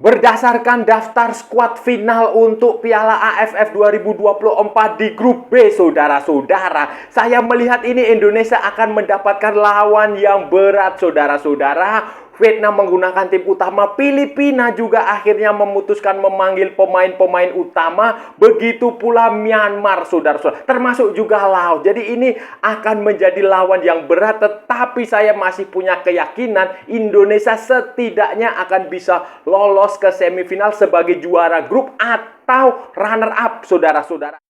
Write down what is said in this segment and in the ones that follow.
Berdasarkan daftar skuad final untuk Piala AFF 2024 di grup B, saudara-saudara, saya melihat ini Indonesia akan mendapatkan lawan yang berat, saudara-saudara. Vietnam menggunakan tim utama, Filipina juga akhirnya memutuskan memanggil pemain-pemain utama, begitu pula Myanmar, saudara-saudara, termasuk juga Laos. Jadi ini akan menjadi lawan yang berat, tetapi saya masih punya keyakinan Indonesia setidaknya akan bisa lolos ke semifinal sebagai juara grup atau runner up, saudara-saudara.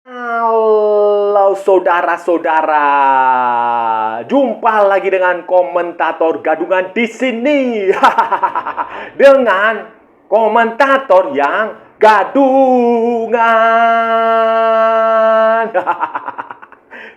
Halo saudara-saudara, jumpa lagi dengan komentator gadungan di sini. Dengan komentator yang gadungan.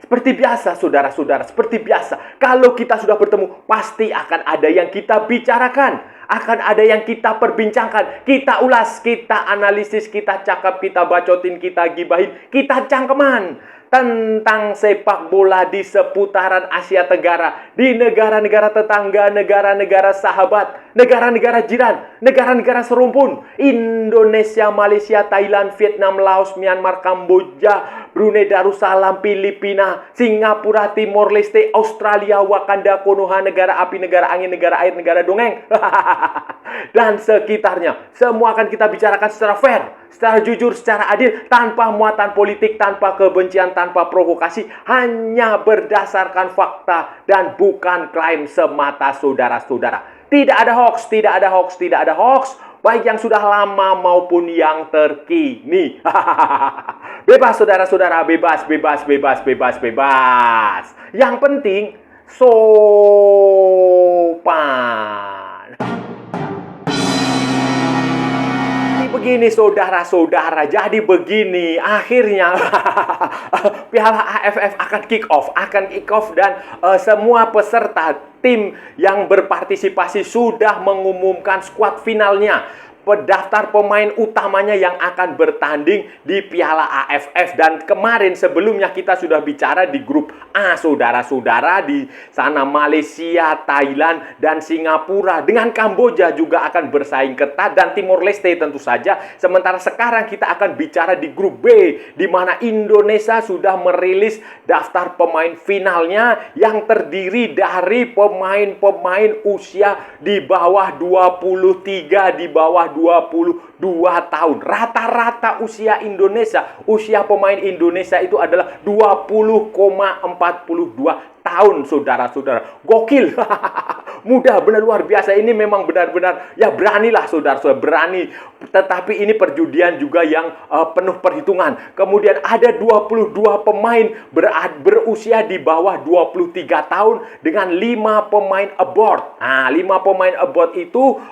Seperti biasa, saudara-saudara, seperti biasa. Kalau kita sudah bertemu, pasti akan ada yang kita bicarakan. Akan ada yang kita perbincangkan. Kita ulas, kita analisis, kita cakap, kita bacotin, kita gibahin, kita cangkeman tentang sepak bola di seputaran Asia Tenggara, di negara-negara tetangga, negara-negara sahabat, negara-negara jiran, negara-negara serumpun, Indonesia, Malaysia, Thailand, Vietnam, Laos, Myanmar, Kamboja, Brunei Darussalam, Filipina, Singapura, Timor Leste, Australia, Wakanda, Konoha, negara api, negara angin, negara air, negara dongeng, dan sekitarnya. Semua akan kita bicarakan secara fair, secara jujur, secara adil, tanpa muatan politik, tanpa kebencian, tanpa provokasi, hanya berdasarkan fakta dan bukan klaim semata, saudara-saudara. Tidak ada hoax, tidak ada hoax, tidak ada hoax, baik yang sudah lama maupun yang terkini. Bebas, saudara-saudara, bebas, bebas, bebas, bebas, bebas. Yang penting sopan. Begini saudara-saudara, jadi begini, akhirnya Piala AFF akan kick off dan semua peserta tim yang berpartisipasi sudah mengumumkan skuad finalnya, daftar pemain utamanya yang akan bertanding di Piala AFF. Dan kemarin sebelumnya kita sudah bicara di grup A, saudara-saudara. Di sana Malaysia, Thailand, dan Singapura dengan Kamboja juga akan bersaing ketat, dan Timor Leste tentu saja. Sementara sekarang kita akan bicara di grup B, di mana Indonesia sudah merilis daftar pemain finalnya yang terdiri dari pemain-pemain usia di bawah 23, di bawah 22 tahun. Rata-rata usia Indonesia, usia pemain Indonesia itu adalah 20,42 tahun, saudara-saudara. Gokil. Mudah, benar luar biasa. Ini memang benar-benar, ya beranilah saudara-saudara, berani. Tetapi ini perjudian juga yang penuh perhitungan. Kemudian ada 22 pemain berusia di bawah 23 tahun dengan 5 pemain abort. Nah, 5 pemain abort itu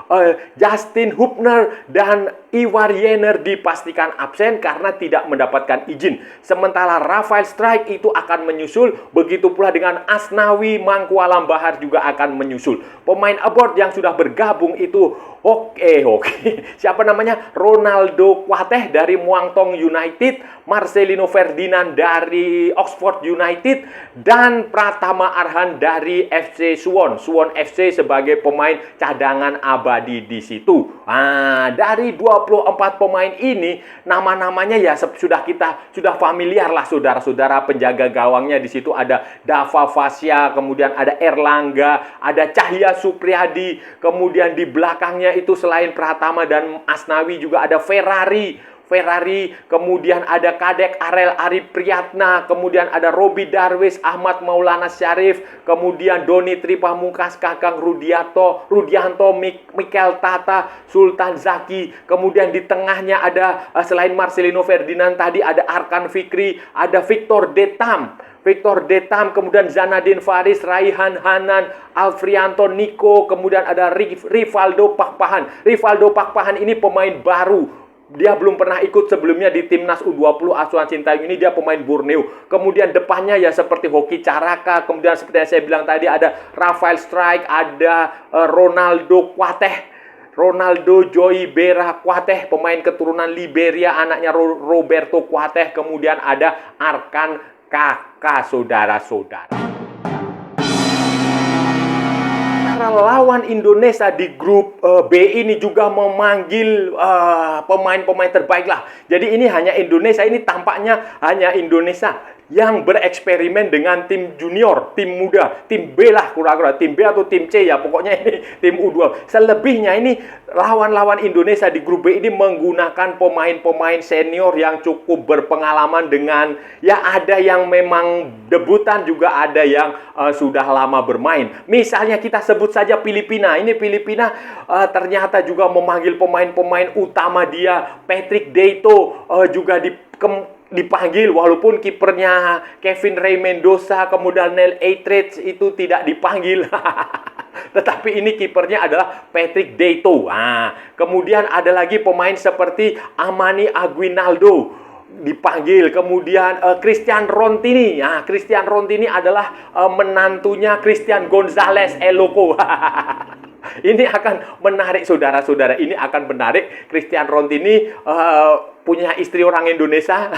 Justin Hubner dan Ivar Jenner dipastikan absen karena tidak mendapatkan izin. Sementara Rafael Strijk itu akan menyusul, begitu pula dengan Asnawi Mangkualam Bahar juga akan menyusul. Pemain abort yang sudah bergabung itu siapa namanya? Ronaldo Kuateh dari Muangthong United, Marcelino Ferdinand dari Oxford United, dan Pratama Arhan dari FC Suwon FC sebagai pemain cadangan abadi di situ. Nah, dari 24 pemain ini, nama-namanya ya sudah familiar lah, saudara-saudara. Penjaga gawangnya di situ ada Dava Fasya, kemudian ada Erlangga, ada Cahya Supriyadi, kemudian di belakangnya itu selain Pratama dan Asnawi juga ada Ferrari, kemudian ada Kadek Arel Arif Priyatna, kemudian ada Robi Darwis, Ahmad Maulana Syarif, kemudian Doni Tripamungkas, Kakang Rudianto, Mikel Tata, Sultan Zaki, kemudian di tengahnya ada selain Marcelino Ferdinand tadi ada Arkan Fikri, ada Victor Detam, kemudian Zanadin Faris, Raihan Hanan, Alfrianto Niko, kemudian ada Rivaldo Pakpahan. Rivaldo Pakpahan ini pemain baru. Dia belum pernah ikut sebelumnya di timnas U20 asuhan Sintayong. Ini dia pemain Borneo. Kemudian depannya ya seperti Hoki Caraka. Kemudian seperti yang saya bilang tadi ada Rafael Strijk, ada Ronaldo Kuateh, Ronaldo Joy Bera Kuateh, pemain keturunan Liberia, anaknya Roberto Kuateh. Kemudian ada Arkan Kakak, saudara-saudara. Sementara lawan Indonesia di grup B ini juga memanggil pemain-pemain terbaik lah. Jadi ini hanya Indonesia, ini tampaknya hanya Indonesia yang bereksperimen dengan tim junior, tim muda, tim B lah kura-kura, tim B atau tim C ya, pokoknya ini tim U20. Selebihnya ini lawan-lawan Indonesia di grup B ini menggunakan pemain-pemain senior yang cukup berpengalaman dengan, ya ada yang memang debutan, juga ada yang sudah lama bermain. Misalnya kita sebut saja Filipina. Ini Filipina ternyata juga memanggil pemain-pemain utama dia. Patrick Deito juga dipanggil, walaupun kipernya Kevin Ray Mendoza, kemudian Neil Eitridge itu tidak dipanggil. Tetapi ini kipernya adalah Patrick Deito. Kemudian ada lagi pemain seperti Amani Aguinaldo dipanggil, kemudian Christian Rontini. Christian Rontini adalah menantunya Christian Gonzalez Eloko. Ini akan menarik, saudara-saudara. Ini akan menarik. Christian Rontini punya istri orang Indonesia.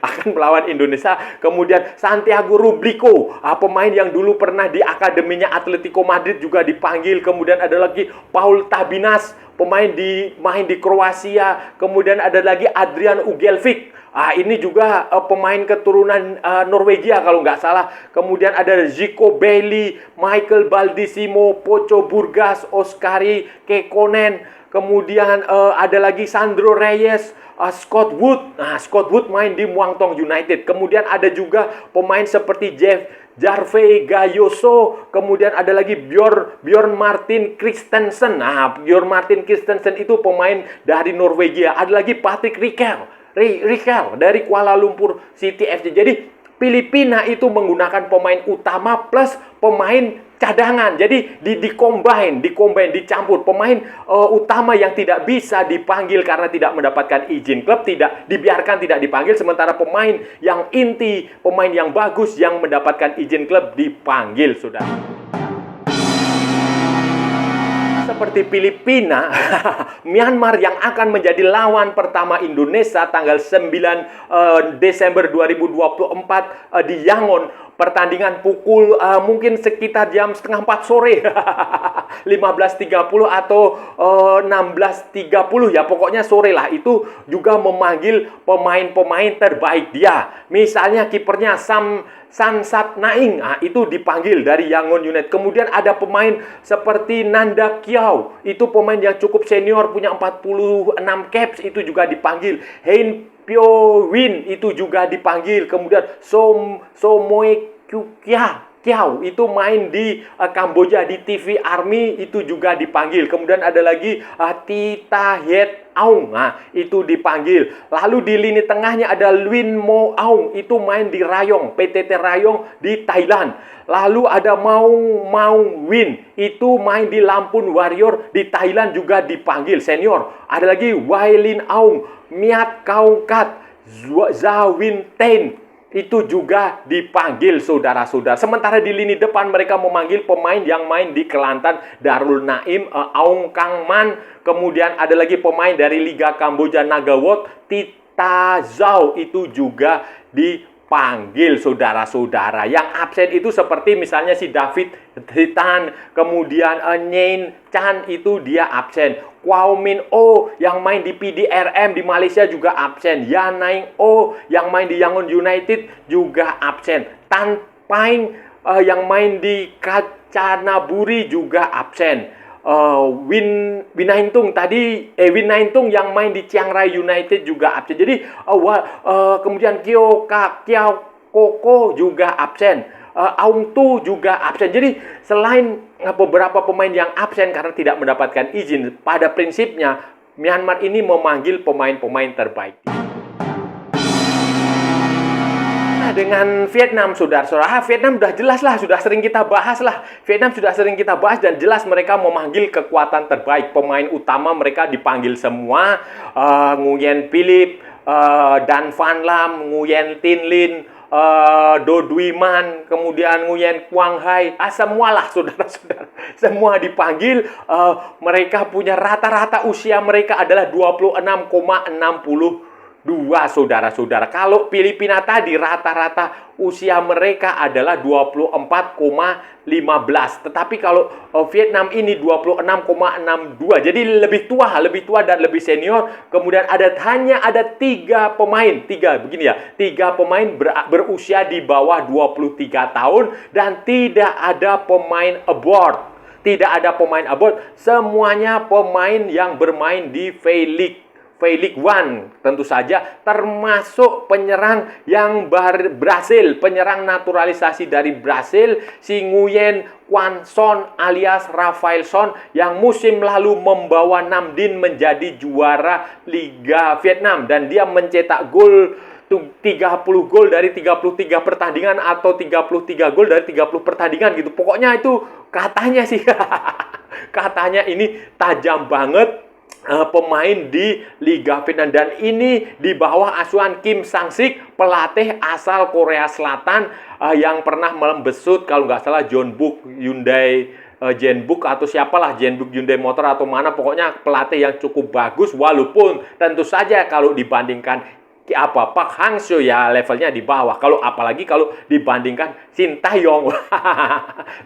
Akan melawan Indonesia. Kemudian Santiago Rublico, pemain yang dulu pernah di akademinya Atletico Madrid, juga dipanggil. Kemudian ada lagi Paul Tabinas, main di Kroasia. Kemudian ada lagi Adrian Ugelvik. Ini juga pemain keturunan Norwegia kalau nggak salah. Kemudian ada Zico Bailey, Michael Baldissimo, Pocho Burgas, Oskari Kekkonen. Kemudian ada lagi Sandro Reyes, Scott Wood. Scott Wood main di Muangthong United. Kemudian ada juga pemain seperti Jarve Gayoso. Kemudian ada lagi Bjorn Martin Christensen. Bjorn Martin Christensen itu pemain dari Norwegia. Ada lagi Patrick Riquel dari Kuala Lumpur City FC. Jadi Filipina itu menggunakan pemain utama plus pemain cadangan. Jadi dicombine, dicampur. Pemain utama yang tidak bisa dipanggil karena tidak mendapatkan izin klub, dibiarkan tidak dipanggil. Sementara pemain yang inti, pemain yang bagus yang mendapatkan izin klub dipanggil, saudara. Seperti Filipina, Myanmar yang akan menjadi lawan pertama Indonesia tanggal 9 Desember 2024 di Yangon. Pertandingan pukul mungkin sekitar jam setengah 4 sore, 15.30 atau 16.30 ya, pokoknya sore lah. Itu juga memanggil pemain-pemain terbaik dia. Misalnya kipernya Sansat Naing, itu dipanggil dari Yangon United. Kemudian ada pemain seperti Nanda Kiau, itu pemain yang cukup senior, punya 46 caps, itu juga dipanggil. Hein Pyo Win itu juga dipanggil. Kemudian Somoe Kiao itu main di Kamboja di TV Army, itu juga dipanggil. Kemudian ada lagi Tita Het Aung, itu dipanggil. Lalu di lini tengahnya ada Luin Mo Aung, itu main di Rayong, PTT Rayong di Thailand. Lalu ada Maung Win, itu main di Lampun Warrior di Thailand, juga dipanggil senior. Ada lagi Wailin Aung, Miat Kaung Kat, Zawin Ten, itu juga dipanggil, saudara-saudara. Sementara di lini depan mereka memanggil pemain yang main di Kelantan, Darul Naim, Aung Kang Man. Kemudian ada lagi pemain dari Liga Kamboja, Nagawot, Tita Zhao, itu juga dipanggil, saudara-saudara. Yang absen itu seperti misalnya si David Hitan, kemudian Nyen Chan, itu dia absen. Kwao Min Oh yang main di PDRM di Malaysia juga absen. Yanaing Oh yang main di Yangon United juga absen. Tan Paing yang main di Kacanaburi juga absen. Win Naintung yang main di Chiang Rai United juga absen. Jadi kemudian Kiao Koko juga absen. Aung Tu juga absen. Jadi selain beberapa pemain yang absen karena tidak mendapatkan izin, pada prinsipnya Myanmar ini memanggil pemain-pemain terbaik. Dengan Vietnam, saudara-saudara, Vietnam sudah jelas lah, sudah sering kita bahas lah. Vietnam sudah sering kita bahas dan jelas mereka memanggil kekuatan terbaik. Pemain utama mereka dipanggil semua. Nguyen Philip, Dan Van Lam, Nguyen Tin Lin, Do Duiman, kemudian Nguyen Quang Hai, semualah saudara-saudara, semua dipanggil. Mereka punya rata-rata usia mereka adalah 26,60 dua saudara-saudara. Kalau Filipina tadi rata-rata usia mereka adalah 24,15. Tetapi kalau Vietnam ini 26,62. Jadi lebih tua dan lebih senior. Kemudian hanya ada 3 pemain, 3 pemain berusia di bawah 23 tahun dan tidak ada pemain abroad. Tidak ada pemain abroad, semuanya pemain yang bermain di V-League One, tentu saja termasuk penyerang yang berhasil, penyerang naturalisasi dari Brasil, si Nguyen Quan Son alias Rafael Son yang musim lalu membawa Nam Dinh menjadi juara Liga Vietnam dan dia mencetak gol 30 gol dari 33 pertandingan atau 33 gol dari 30 pertandingan gitu. Pokoknya itu katanya sih katanya ini tajam banget pemain di Liga Vietnam dan ini di bawah asuhan Kim Sang-sik, pelatih asal Korea Selatan yang pernah membesut kalau nggak salah Jeonbuk Hyundai Jeonbuk atau siapalah Jeonbuk Hyundai Motor atau mana, pokoknya pelatih yang cukup bagus walaupun tentu saja kalau dibandingkan Pak Hang-seo ya levelnya di bawah. Apalagi kalau dibandingkan Shin Tae-yong.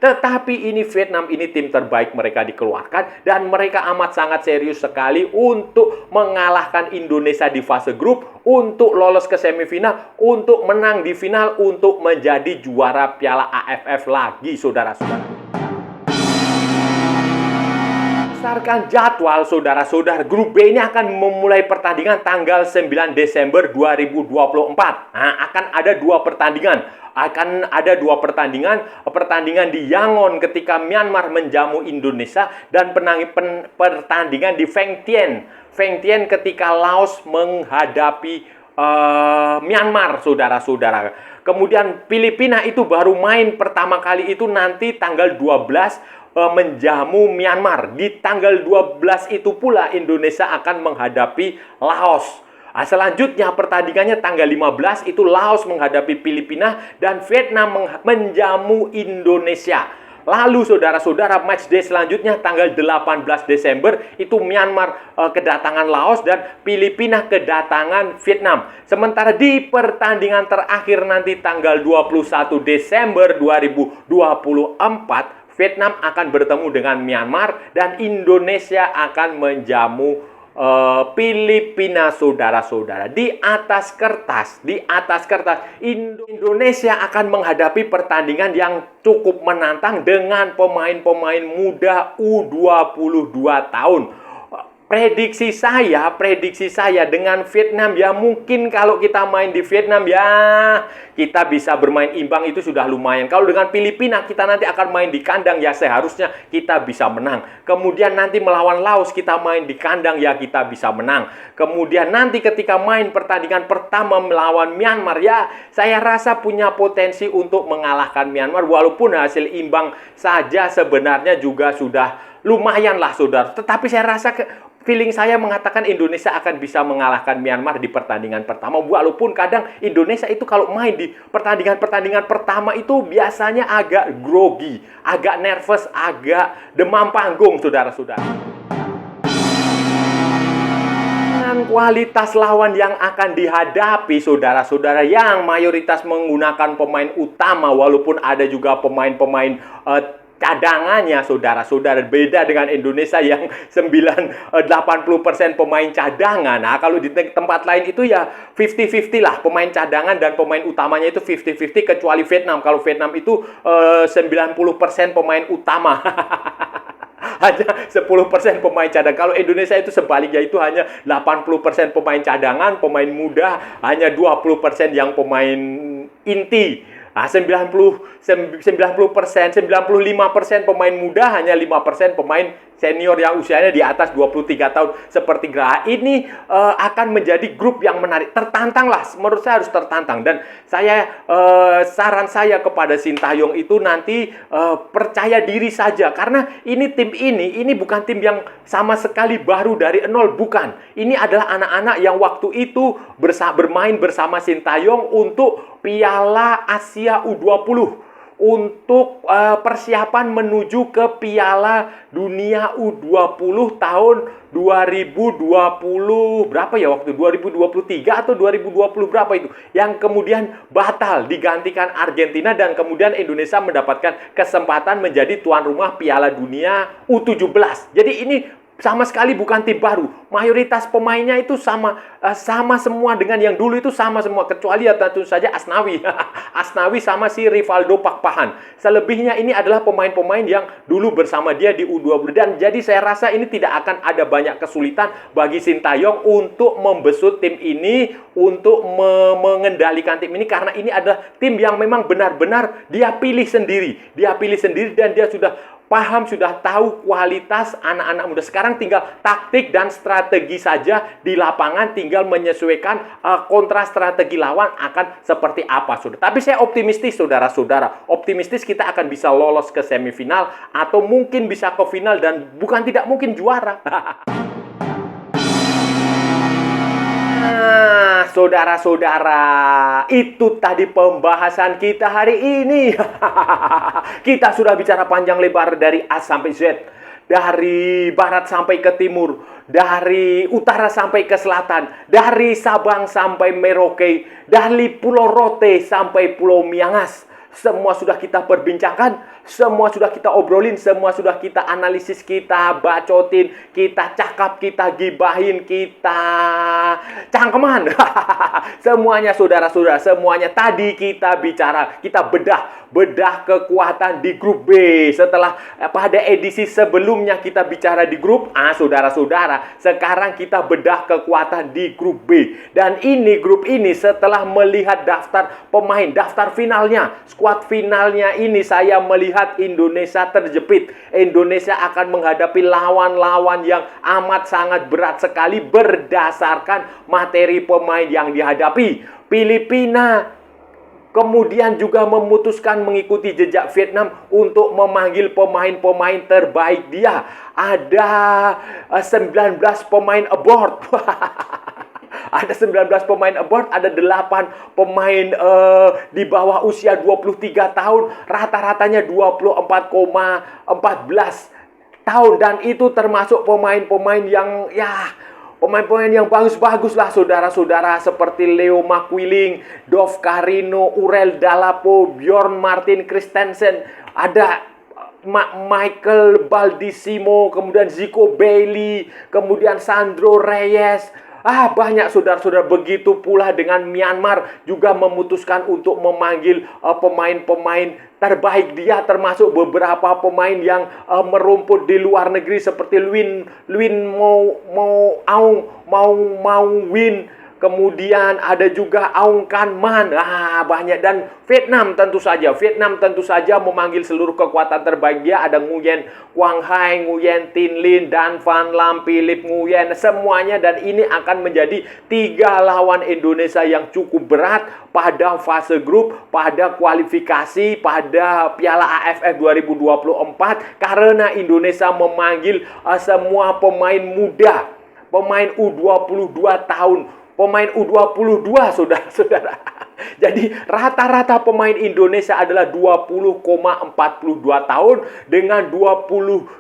Tetapi ini Vietnam ini tim terbaik mereka dikeluarkan dan mereka amat sangat serius sekali untuk mengalahkan Indonesia di fase grup, untuk lolos ke semifinal, untuk menang di final, untuk menjadi juara Piala AFF lagi, saudara-saudara. Berdasarkan jadwal, saudara-saudara, grup B ini akan memulai pertandingan tanggal 9 Desember 2024. Akan ada dua pertandingan. Pertandingan di Yangon ketika Myanmar menjamu Indonesia dan pertandingan di Veng Tien ketika Laos menghadapi Myanmar, saudara-saudara. Kemudian Filipina itu baru main pertama kali itu nanti tanggal 12 menjamu Myanmar. Di tanggal 12 itu pula Indonesia akan menghadapi Laos. Selanjutnya pertandingannya tanggal 15 itu Laos menghadapi Filipina dan Vietnam menjamu Indonesia. Lalu saudara-saudara, matchday selanjutnya tanggal 18 Desember itu Myanmar kedatangan Laos dan Filipina kedatangan Vietnam. Sementara di pertandingan terakhir nanti tanggal 21 Desember 2024 Vietnam akan bertemu dengan Myanmar dan Indonesia akan menjamu Filipina, saudara-saudara. Di atas kertas Indonesia akan menghadapi pertandingan yang cukup menantang dengan pemain-pemain muda U22 tahun. Prediksi saya dengan Vietnam ya mungkin kalau kita main di Vietnam ya kita bisa bermain imbang itu sudah lumayan. Kalau dengan Filipina kita nanti akan main di kandang ya seharusnya kita bisa menang. Kemudian nanti melawan Laos kita main di kandang ya kita bisa menang. Kemudian nanti ketika main pertandingan pertama melawan Myanmar ya saya rasa punya potensi untuk mengalahkan Myanmar walaupun hasil imbang saja sebenarnya juga sudah lumayan lah, saudara. Tetapi saya rasa feeling saya mengatakan Indonesia akan bisa mengalahkan Myanmar di pertandingan pertama. Walaupun kadang Indonesia itu kalau main di pertandingan pertama itu biasanya agak grogi, agak nervous, agak demam panggung, saudara-saudara. Dengan kualitas lawan yang akan dihadapi, saudara-saudara, yang mayoritas menggunakan pemain utama, walaupun ada juga pemain-pemain cadangannya, saudara-saudara. Beda dengan Indonesia yang 80% pemain cadangan. Nah, kalau di tempat lain itu ya 50-50 lah. Pemain cadangan dan pemain utamanya itu 50-50 kecuali Vietnam. Kalau Vietnam itu 90% pemain utama. Hanya 10% pemain cadangan. Kalau Indonesia itu sebaliknya, itu hanya 80% pemain cadangan, pemain muda, hanya 20% yang pemain inti. 95% pemain muda, hanya 5% pemain senior yang usianya di atas 23 tahun seperti Graha. Ini akan menjadi grup yang menarik. Tertantang lah, menurut saya harus tertantang. Dan saran saya kepada Shin Tae-yong itu nanti percaya diri saja. Karena tim ini bukan tim yang sama sekali baru dari nol, bukan. Ini adalah anak-anak yang waktu itu bermain bersama Shin Tae-yong untuk Piala Asia U20. untuk persiapan menuju ke Piala Dunia U20 tahun 2020 berapa ya waktu 2023 atau 2020 berapa itu yang kemudian batal digantikan Argentina dan kemudian Indonesia mendapatkan kesempatan menjadi tuan rumah Piala Dunia U17. Jadi ini sama sekali bukan tim baru. Mayoritas pemainnya itu sama semua dengan yang dulu itu sama semua. Kecuali ya tentu saja Asnawi. Asnawi sama si Rivaldo Pakpahan. Selebihnya ini adalah pemain-pemain yang dulu bersama dia di U20. Dan jadi saya rasa ini tidak akan ada banyak kesulitan bagi Sintayong untuk membesut tim ini, untuk mengendalikan tim ini. Karena ini adalah tim yang memang benar-benar dia pilih sendiri. Dia pilih sendiri dan dia sudah paham, sudah tahu kualitas anak-anak muda. Sekarang tinggal taktik dan strategi saja di lapangan, tinggal menyesuaikan kontra strategi lawan akan seperti apa, saudara. Tapi saya optimistis, saudara-saudara. Optimistis kita akan bisa lolos ke semifinal atau mungkin bisa ke final dan bukan tidak mungkin juara. Nah, saudara-saudara, itu tadi pembahasan kita hari ini. Kita sudah bicara panjang lebar dari A sampai Z. Dari barat sampai ke timur. Dari utara sampai ke selatan. Dari Sabang sampai Merauke. Dari Pulau Rote sampai Pulau Miangas. Semua sudah kita perbincangkan, semua sudah kita obrolin, semua sudah kita analisis, kita bacotin, kita cakap, kita gibahin, kita cangkeman. Semuanya saudara-saudara, semuanya tadi kita bicara, kita bedah kekuatan di grup B. Setelah pada edisi sebelumnya kita bicara di grup A, saudara-saudara, sekarang kita bedah kekuatan di grup B. Dan ini grup ini setelah melihat daftar pemain, daftar finalnya, skuad finalnya ini saya melihat Indonesia terjepit. Indonesia akan menghadapi lawan-lawan yang amat sangat berat sekali berdasarkan materi pemain yang dihadapi. Filipina kemudian juga memutuskan mengikuti jejak Vietnam untuk memanggil pemain-pemain terbaik dia. Ada 19 pemain aboard. Ada 19 pemain aboard, ada 8 pemain di bawah usia 23 tahun, rata-ratanya 24,14 tahun. Dan itu termasuk pemain-pemain yang pemain-pemain yang bagus-bagus lah, saudara-saudara, seperti Leo Maquiling, Dov Carino, Urel Dalapo, Bjorn Martin Christensen, ada Michael Baldissimo, kemudian Zico Bailey, kemudian Sandro Reyes. Banyak saudara-saudara. Begitu pula dengan Myanmar juga memutuskan untuk memanggil pemain-pemain terbaik dia, termasuk beberapa pemain yang merumput di luar negeri seperti Luin Mau Win. Kemudian ada juga Aung Kan Man. Banyak. Dan Vietnam tentu saja memanggil seluruh kekuatan terbaik dia. Ada Nguyen Quang Hai, Nguyen Tin Lin, Dan Van Lam, Philip Nguyen, semuanya. Dan ini akan menjadi 3 lawan Indonesia yang cukup berat pada fase grup, pada kualifikasi, pada Piala AFF 2024. Karena Indonesia memanggil semua pemain muda, pemain U22 tahun, pemain U22, saudara-saudara. Jadi rata-rata pemain Indonesia adalah 20,42 tahun dengan 22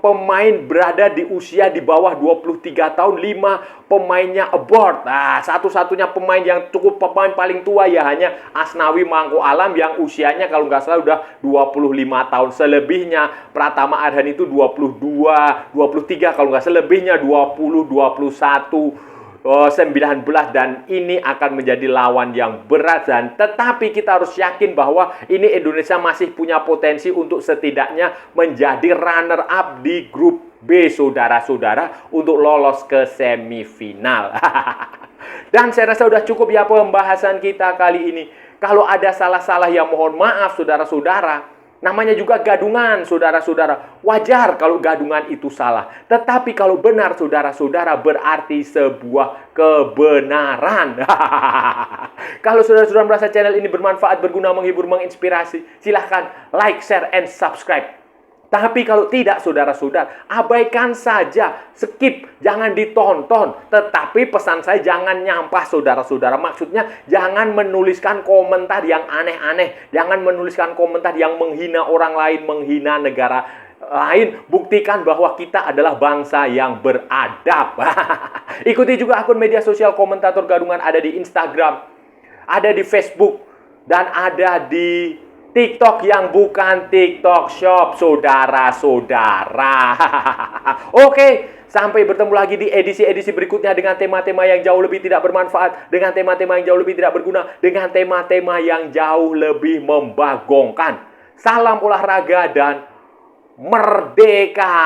pemain berada di usia di bawah 23 tahun, 5 pemainnya aboard. Satu-satunya pemain yang cukup pemain paling tua ya hanya Asnawi Mangko Alam yang usianya kalau nggak salah udah 25 tahun. Selebihnya Pratama Arhan itu 22, 23 kalau nggak selebihnya 20, 21, 19, dan ini akan menjadi lawan yang berat. Dan tetapi kita harus yakin bahwa ini Indonesia masih punya potensi untuk setidaknya menjadi runner up di grup B, saudara-saudara, untuk lolos ke semifinal. Dan saya rasa sudah cukup ya pembahasan kita kali ini. Kalau ada salah-salah ya mohon maaf, saudara-saudara. Namanya juga gadungan, saudara-saudara. Wajar kalau gadungan itu salah. Tetapi kalau benar, saudara-saudara, berarti sebuah kebenaran. Kalau saudara-saudara merasa channel ini bermanfaat, berguna, menghibur, menginspirasi, silahkan like, share, and subscribe. Tapi kalau tidak, saudara-saudara, abaikan saja, skip, jangan ditonton. Tetapi pesan saya jangan nyampah, saudara-saudara. Maksudnya jangan menuliskan komentar yang aneh-aneh, jangan menuliskan komentar yang menghina orang lain, menghina negara lain. Buktikan bahwa kita adalah bangsa yang beradab. Ikuti juga akun media sosial Komentator Gadungan, ada di Instagram, ada di Facebook, dan ada di TikTok yang bukan TikTok Shop, saudara-saudara. Oke, sampai bertemu lagi di edisi-edisi berikutnya dengan tema-tema yang jauh lebih tidak bermanfaat, dengan tema-tema yang jauh lebih tidak berguna, dengan tema-tema yang jauh lebih membagongkan. Salam olahraga dan merdeka!